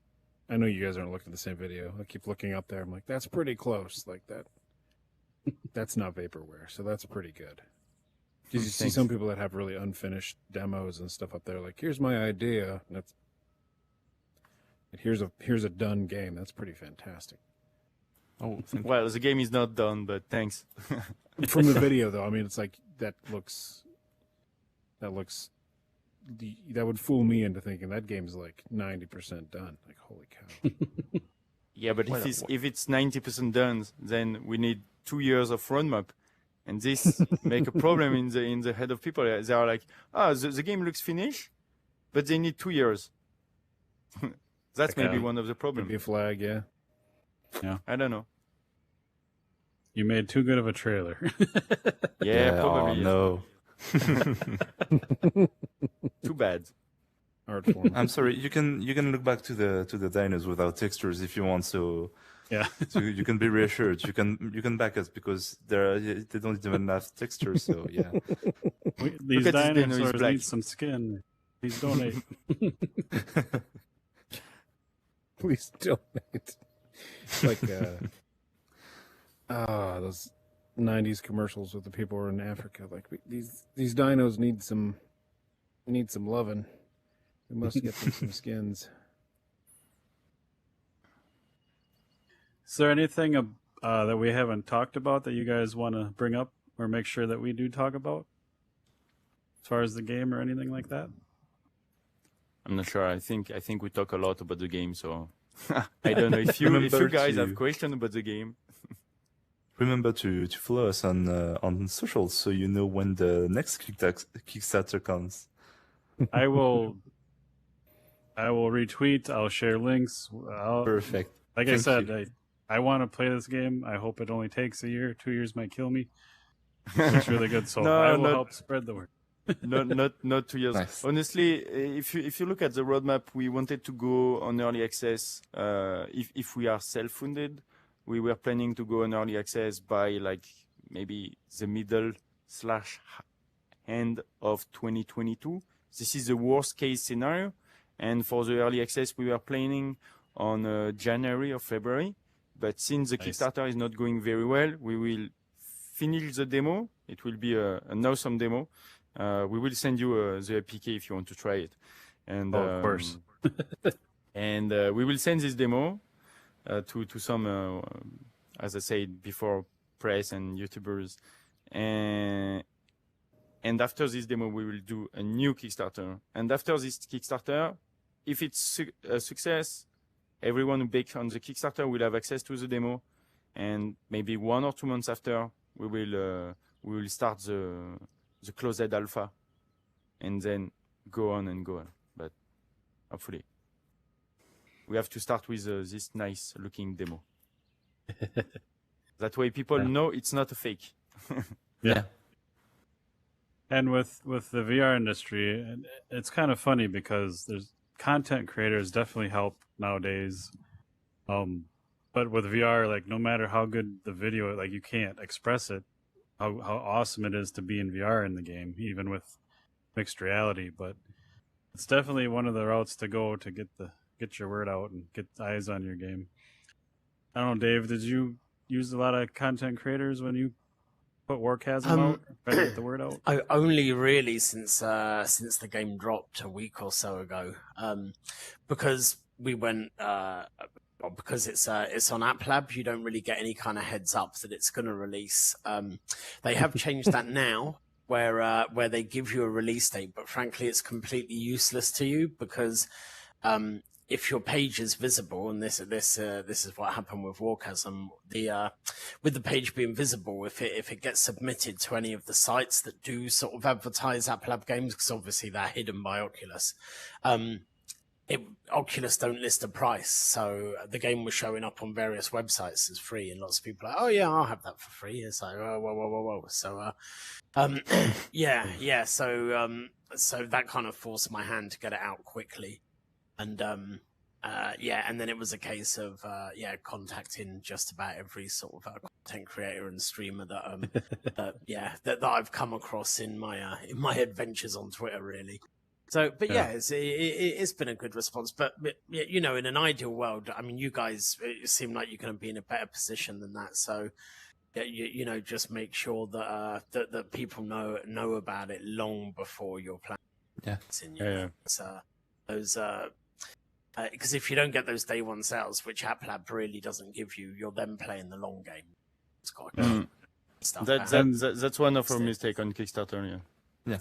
I know you guys aren't looking at the same video. I keep looking up there. I'm like, that's pretty close. Like that. That's not vaporware, so that's pretty good. You see some people that have really unfinished demos and stuff up there. Like, here's my idea. And here's a done game. That's pretty fantastic. Oh, well, the game is not done, but thanks. From the video, though, I mean, it's like that would fool me into thinking that game's like 90% done. Like, holy cow. Yeah, but if it's 90% done, then we need 2 years of roadmap, and this make a problem in the head of people. They are like, the game looks finished, but they need 2 years. That's maybe one of the problems. Could be a flag, yeah. Yeah. I don't know. You made too good of a trailer. Yeah, probably. Oh, no. Too bad. Art form. I'm sorry. You can look back to the dinos without textures if you want. So Yeah. so you can be reassured. You can back us because they don't even have textures. So yeah. These Look at this dino, he's dinosaurs black. need some skin. Please donate. Please donate. Like those 90s commercials with the people who are in Africa. Like these dinos need some loving. We must get them some skins. Is there anything that we haven't talked about that you guys want to bring up or make sure that we do talk about as far as the game or anything like that? I'm not sure. I think we talk a lot about the game, so I don't know if you Remember guys to- have questions about the game. Remember to follow us on socials so you know when the next Kickstarter comes. I will retweet. I'll share links. Perfect. Like I Thank said, you. I want to play this game. I hope it only takes a year. 2 years might kill me. It's really good, so No, I will not- help spread the word. Not 2 years. Nice. Honestly, if you look at the roadmap, we wanted to go on early access. If we are self-funded, we were planning to go on early access by like maybe the middle/end of 2022. This is the worst case scenario. And for the early access, we were planning on January or February. But since the Nice. Kickstarter is not going very well, we will finish the demo. It will be an awesome demo. We will send you the APK if you want to try it. And Of course. and we will send this demo to some, as I said before, press and YouTubers. And after this demo, we will do a new Kickstarter. And after this Kickstarter, if it's a success, everyone who baked on the Kickstarter will have access to the demo. And maybe 1 or 2 months after, we will start the closed alpha, and then go on and go on. But hopefully, we have to start with this nice looking demo. That way, people know it's not a fake. Yeah. And with the VR industry, it's kind of funny because there's content creators definitely help nowadays. But with VR, like no matter how good the video, like you can't express it, how awesome it is to be in VR in the game, even with mixed reality. But it's definitely one of the routes to go to get your word out and get eyes on your game. I don't know, Dave, did you use a lot of content creators when you put Warchasm out? Try to get the word out? Only really since the game dropped a week or so ago, because we went because it's on App Lab, you don't really get any kind of heads up that it's going to release. They have changed that now, where they give you a release date, but frankly, it's completely useless to you because if your page is visible, and this is what happened with Warchasm, with the page being visible, if it gets submitted to any of the sites that do sort of advertise App Lab games, because obviously they're hidden by Oculus, Oculus don't list a price, so the game was showing up on various websites as free, and lots of people are like, oh yeah, I'll have that for free. It's like, whoa. So so that kind of forced my hand to get it out quickly. And and then it was a case of contacting just about every sort of content creator and streamer that that I've come across in my adventures on Twitter, really. So, but it's been a good response. But you know, in an ideal world, I mean, you guys seem like you're going to be in a better position than that. So, you know, just make sure that that people know about it long before you're planning. Those because if you don't get those day one sales, which App Lab really doesn't give you, you're then playing the long game. It's got stuff. That's one of our mistakes on Kickstarter. Yeah.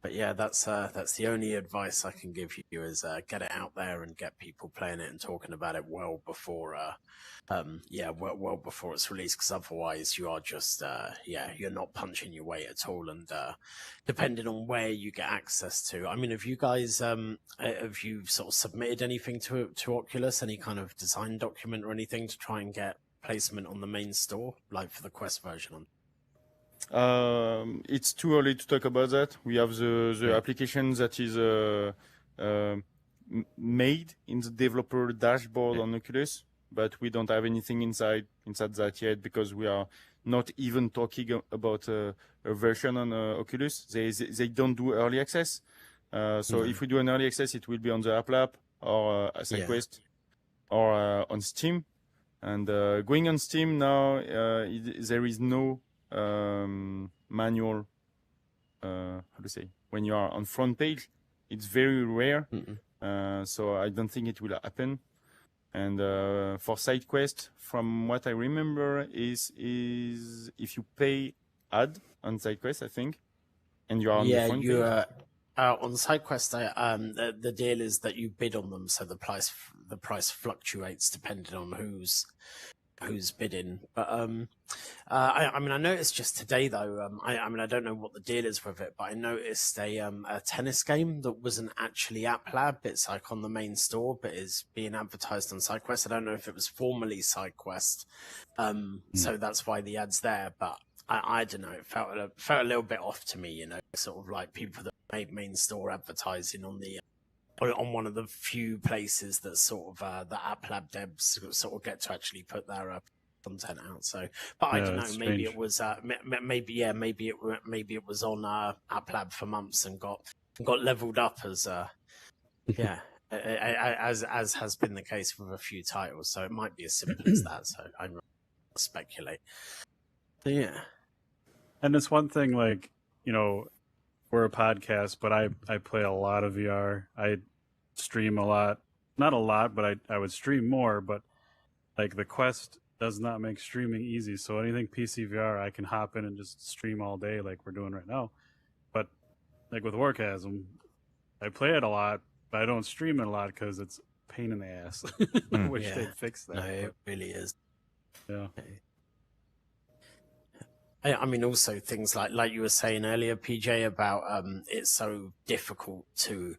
But yeah, that's the only advice I can give you is get it out there and get people playing it and talking about it well before well before it's released, because otherwise you are just you're not punching your weight at all. And depending on where you get access to, I mean, have you guys have you sort of submitted anything to Oculus, any kind of design document or anything to try and get placement on the main store, like for the Quest version on? It's too early to talk about that. We have the application that is made in the developer dashboard on Oculus, but we don't have anything inside that yet, because we are not even talking about a version on Oculus. They don't do early access. So if we do an early access, it will be on the App Lab or SideQuest or on Steam. And going on Steam now, there is no manual, how to say, when you are on front page, it's very rare. So I don't think it will happen. And for SideQuest, from what I remember, is if you pay ad on SideQuest, I think, and you are on the front page. On SideQuest, the deal is that you bid on them, so the price fluctuates depending on who's bidding. But I mean, I noticed just today though. I mean, I don't know what the deal is with it, but I noticed a tennis game that wasn't actually App Lab. It's like on the main store, but is being advertised on SideQuest. I don't know if it was formerly SideQuest, so that's why the ad's there. But I don't know. It felt a little bit off to me, you know, sort of like people that made main store advertising on the. On one of the few places that sort of the App Lab devs sort of get to actually put their content out. So, but I don't know. Maybe it was maybe it was on App Lab for months and got leveled up as as has been the case with a few titles. So it might be as simple as that. So I don't speculate. But yeah, and it's one thing, like, you know, we're a podcast, but I play a lot of VR. I stream a lot. Not a lot, but I would stream more. But like the Quest does not make streaming easy. So anything PC VR, I can hop in and just stream all day like we're doing right now. But like with Warchasm, I play it a lot, but I don't stream it a lot because it's a pain in the ass. I wish they'd fix that. No, it really is. Yeah. I mean, also things like you were saying earlier, PJ, about it's so difficult to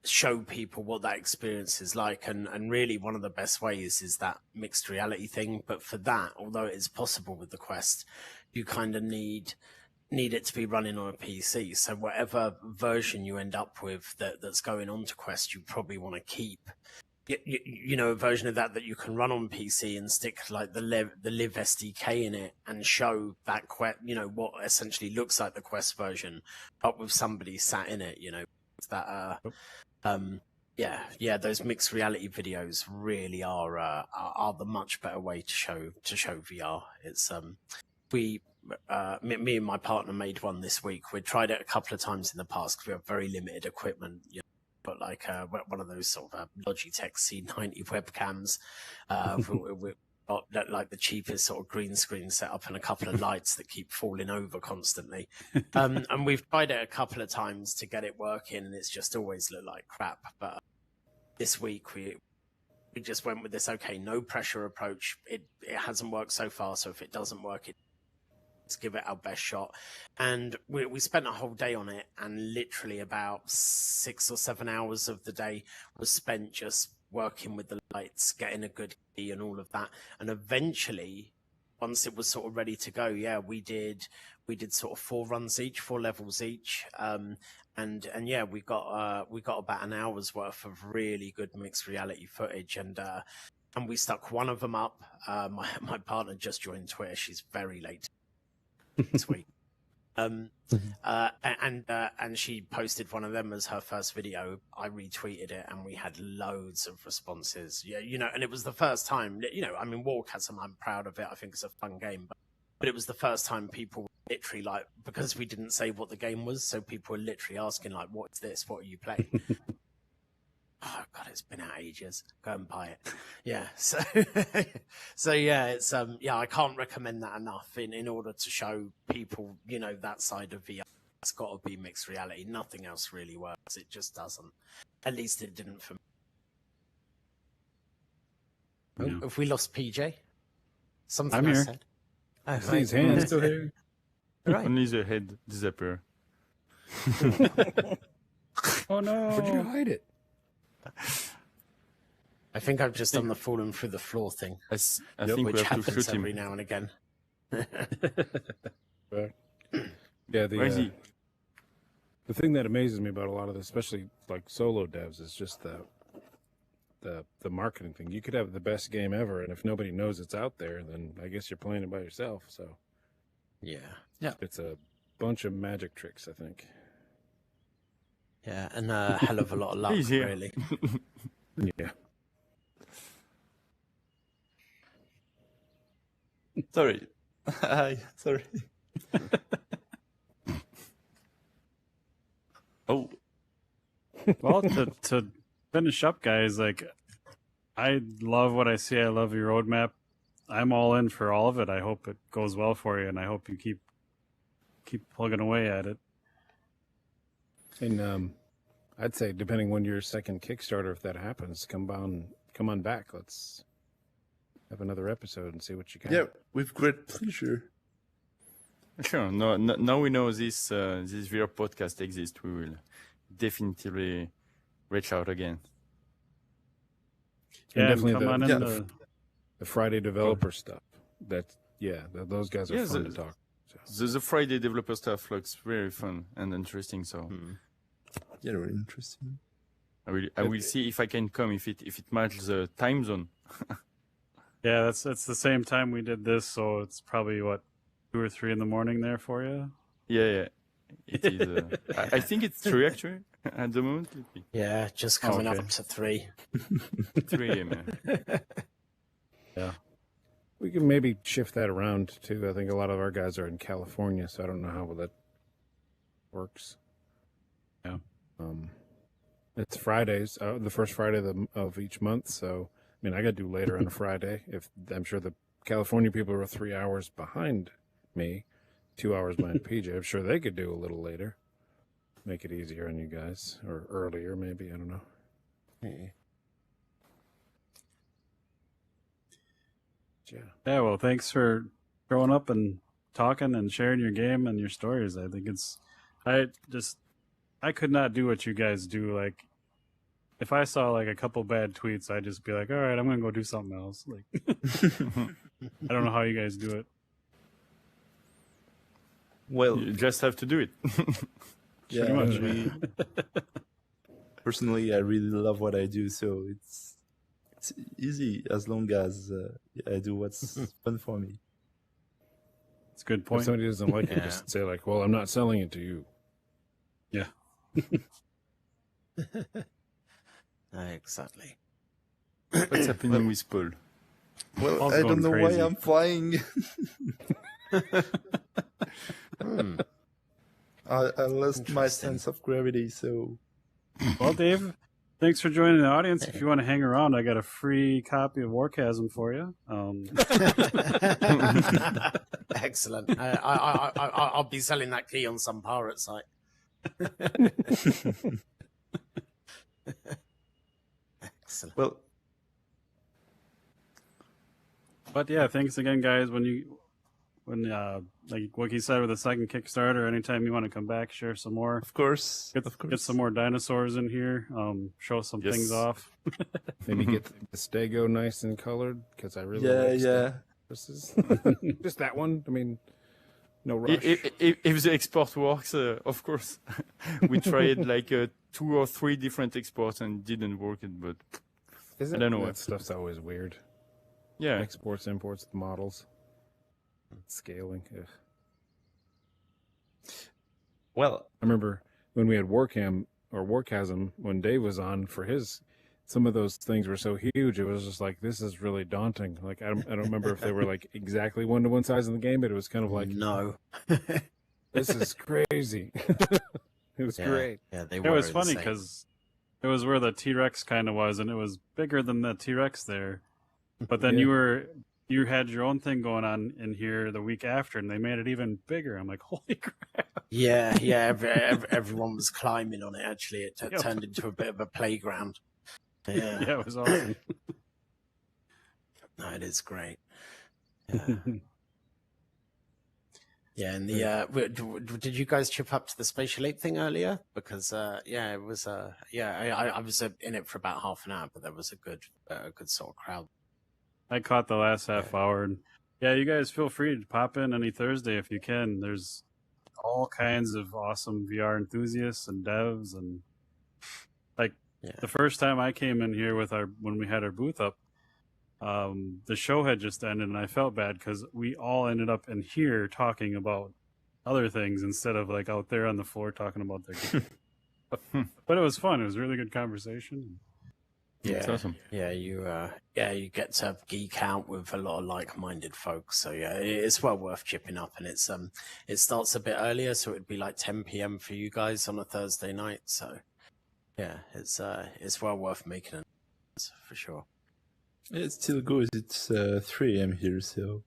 show people what that experience is like, and really one of the best ways is that mixed reality thing. But for that, although it is possible with the Quest, you kind of need it to be running on a PC. So whatever version you end up with that's going on to Quest, you probably want to keep. You know, a version of that you can run on PC and stick like the Live SDK in it and show that you know, what essentially looks like the Quest version, but with somebody sat in it. You know, that those mixed reality videos really are the much better way to show VR. It's me and my partner made one this week. We tried it a couple of times in the past because we have very limited equipment. You know, but like one of those sort of Logitech C90 webcams got like the cheapest sort of green screen setup and a couple of lights that keep falling over constantly. And we've tried it a couple of times to get it working, and it's just always looked like crap. But this week we just went with this no pressure approach. It hasn't worked so far, so if it doesn't work, let's give it our best shot. And we spent a whole day on it, and literally about 6 or 7 hours of the day was spent just working with the lights, getting a good key and all of that. And eventually, once it was sort of ready to go, we did sort of 4 levels each. And yeah, we got about an hour's worth of really good mixed reality footage, and we stuck one of them up. My partner just joined Twitter. She's very late this week. And she posted one of them as her first video. I retweeted it, and we had loads of responses. Yeah, and it was the first time. I mean, Warcasm, I'm proud of it. I think it's a fun game, but it was the first time people were literally like, because we didn't say what the game was, so people were literally asking like, "What is this? What are you playing?" Oh God, it's been out ages. Go and buy it. Yeah. So, yeah, it's I can't recommend that enough. In order to show people, that side of VR, it's got to be mixed reality. Nothing else really works. It just doesn't. At least it didn't for me. Yeah. Have we lost PJ? Something I'm I here. said. I see his hand still here. Right. Only the head disappear. Oh no! Where'd you hide it? I think I've just done the falling through the floor thing, I think which we have to happens shoot him. every now and again. Yeah, Where is he? the thing that amazes me about a lot of this, especially like solo devs, is just the marketing thing. You could have the best game ever, and if nobody knows it's out there, then I guess you're playing it by yourself. So Yeah. it's a bunch of magic tricks, I think. Yeah, and a hell of a lot of luck, He's here. really. Yeah. Sorry. Hi. Sorry. Oh, Well, to finish up, guys, like, I love what I see. I love your roadmap. I'm all in for all of it. I hope it goes well for you, and I hope you keep plugging away at it. And I'd say, depending when your second Kickstarter, if that happens, come on back. Let's have another episode and see what you got. Yeah, with great pleasure. sure. No, now we know this VR podcast exists. We will definitely reach out again. And Yeah, and definitely come on in. yeah. the Friday developer stuff. Those guys are Yeah, fun to talk. So. The Friday developer stuff looks very fun and interesting. So Yeah, really interesting. I will see if I can come if it matches the time zone. Yeah, that's the same time we did this, so it's probably 2 or 3 in the morning there for you. Yeah. It is. I think it's 3 actually at the moment. Let me- Yeah, just coming okay. up to 3. 3 a.m. Yeah. We can maybe shift that around too. I think a lot of our guys are in California, so I don't know how that works. Yeah. It's Fridays, the first Friday of each month. So, I mean, I got to do later on a Friday. If I'm sure the California people are 3 hours behind me, 2 hours behind PJ. I'm sure they could do a little later. Make it easier on you guys, or earlier maybe. I don't know. Yeah. Yeah, well, thanks for growing up and talking and sharing your game and your stories. I think I could not do what you guys do. Like, if I saw like a couple bad tweets, I'd just be like, all right, I'm going to go do something else. Like, I don't know how you guys do it. Well, You just have to do it. yeah, much. Personally, I really love what I do, so it's easy as long as I do what's fun for me. It's a good If point. somebody doesn't like it, Yeah. just say like, "Well, I'm not selling it to you." Yeah. Exactly. What's happening with Paul? Well, Paul's I going don't know crazy. why I'm flying. I lost my Interesting. sense of gravity, so Well, Dave, Thanks for joining the audience. If you want to hang around, I got a free copy of Warchasm for you. Excellent. I'll be selling that key on some pirate site. Excellent. Well, But yeah, thanks again, guys. When like what he said with the second Kickstarter, anytime you want to come back, share some more, of course. get some more dinosaurs in here, show some things off. Maybe get the stego nice and colored because I really like Stego's. Just that one. I mean, no rush. If the export works, of course. We tried like 2 or 3 different exports and didn't work it, but I don't know. That stuff's always weird. Yeah. Exports, imports, the models, scaling. Ugh. Well, I remember when we had Warchasm when Dave was on for his. Some of those things were so huge, it was just like, this is really daunting. Like I don't remember if they were like exactly 1-to-1 size in the game, but it was kind of like, no, this is crazy. It was great. Yeah, they It were. was funny because it was where the T-Rex kind of was, and it was bigger than the T-Rex there. But then you had your own thing going on in here the week after, and they made it even bigger. I'm like, holy crap! Yeah. Everyone was climbing on it. Actually, it turned into a bit of a playground. Yeah, Yeah, it was awesome. no, it is great. Yeah. Yeah, and the did you guys chip up to the Spatial Ape thing earlier? Because it was I was in it for about half an hour, but there was a good sort of crowd. I caught the last half hour, and yeah, you guys feel free to pop in any Thursday if you can. There's all kinds of awesome VR enthusiasts and devs, and like the first time I came in here when we had our booth up, the show had just ended, and I felt bad because we all ended up in here talking about other things instead of like out there on the floor talking about their game. But it was fun. It was a really good conversation. Yeah, It's awesome. Yeah, you get to geek out with a lot of like-minded folks. So yeah, it's well worth chipping up, and it's it starts a bit earlier, so it'd be like 10 p.m. for you guys on a Thursday night. So yeah, it's well worth making it for sure. it still goes. It's 3 a.m. here, so.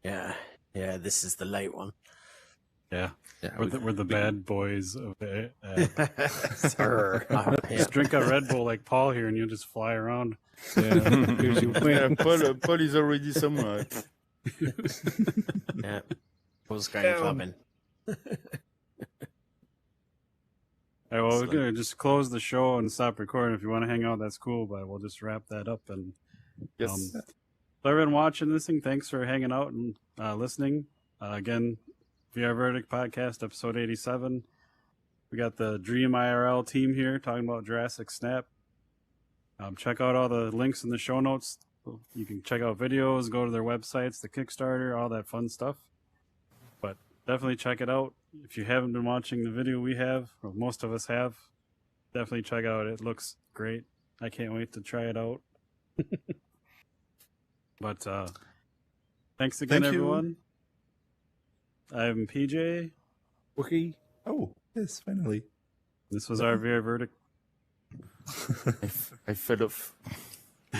Yeah, this is the late one. Yeah, Yeah, we're the bad boys of it. Sir. Just drink a Red Bull like Paul here, and you'll just fly around. Yeah, Paul is already somewhere. Yeah, Paul's going clubbing. All right, well, we're gonna just close the show and stop recording. If you want to hang out, that's cool. But we'll just wrap that up. And Yes. so everyone watching this thing, thanks for hanging out and listening. Again, VR Verdict Podcast, episode 87. We got the DreamIRL team here talking about Jurassic Snap. Check out all the links in the show notes. You can check out videos, go to their websites, the Kickstarter, all that fun stuff. But definitely check it out. If you haven't been watching the video we have, or most of us have, definitely check out. It looks great. I can't wait to try it out. But thanks again, Thank you. everyone. I'm PJ. Wookie. Oh, yes, finally. This was our VR Verdict. I fell off.